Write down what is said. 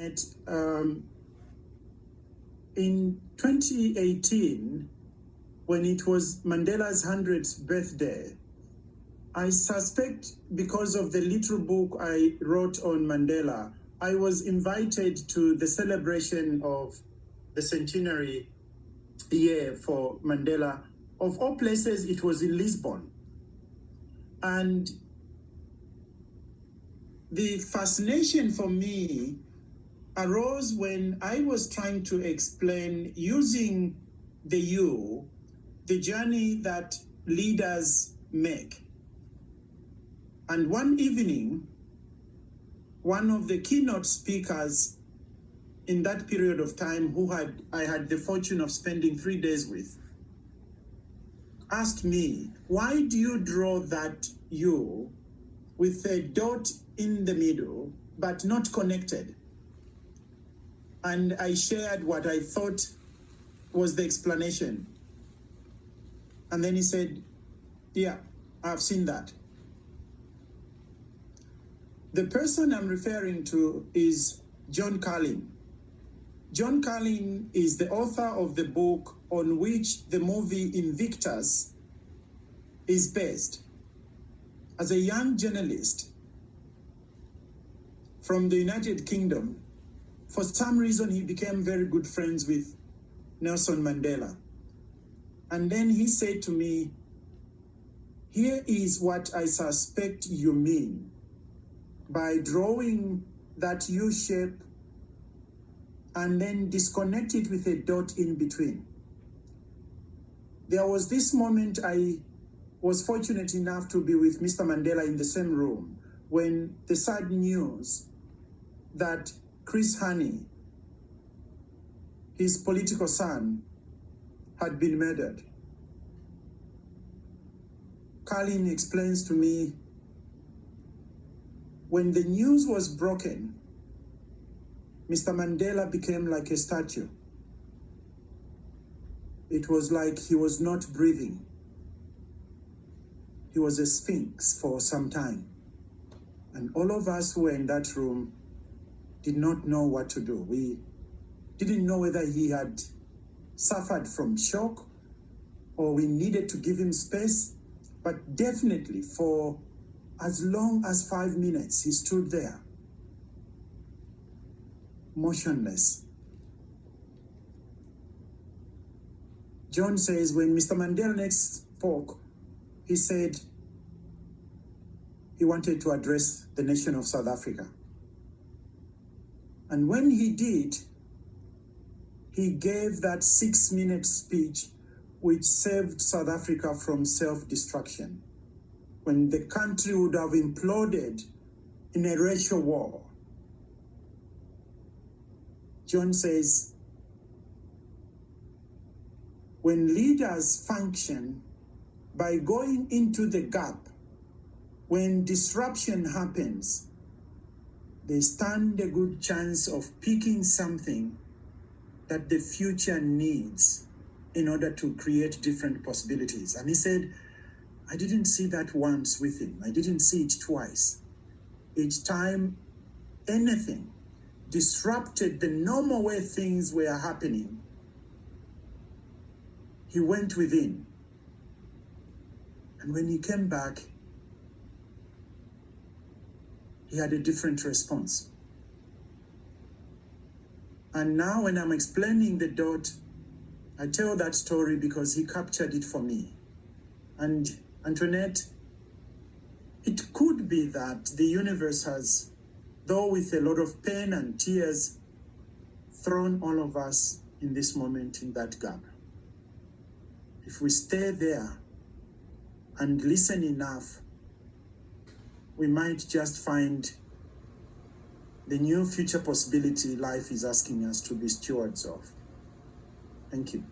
Antoinette, in 2018, when it was Mandela's 100th birthday, I suspect because of the little book I wrote on Mandela, I was invited to the celebration of the centenary year for Mandela. Of all places, it was in Lisbon. And the fascination for me arose when I was trying to explain, using the U, the journey that leaders make. And one evening, one of the keynote speakers in that period of time, who I had the fortune of spending 3 days with, asked me, why do you draw that U with a dot in the middle, but not connected? And I shared what I thought was the explanation. And then he said, yeah, I've seen that. The person I'm referring to is John Carlin. John Carlin is the author of the book on which the movie Invictus is based. As a young journalist from the United Kingdom, for some reason he became very good friends with Nelson Mandela. And then he said to me, here is what I suspect you mean by drawing that U shape and then disconnect it with a dot in between. There was this moment I was fortunate enough to be with Mr. Mandela in the same room when the sad news that Chris Hani, his political son, had been murdered. Carlin explains to me, when the news was broken, Mr. Mandela became like a statue. It was like he was not breathing. He was a sphinx for some time. And all of us who were in that room did not know what to do. We didn't know whether he had suffered from shock or we needed to give him space. But definitely for as long as 5 minutes, he stood there, motionless. John says when Mr. Mandela next spoke, he said he wanted to address the nation of South Africa. And when he did, he gave that 6-minute speech which saved South Africa from self-destruction, when the country would have imploded in a racial war. John says, when leaders function by going into the gap, when disruption happens, they stand a good chance of picking something that the future needs in order to create different possibilities. And he said, I didn't see that once with him. I didn't see it twice. Each time anything disrupted the normal way things were happening, he went within. And when he came back, he had a different response. And now when I'm explaining the dot, I tell that story because he captured it for me. And Antoinette, it could be that the universe has, though with a lot of pain and tears, thrown all of us in this moment in that gap. If we stay there and listen enough, we might just find the new future possibility life is asking us to be stewards of. Thank you.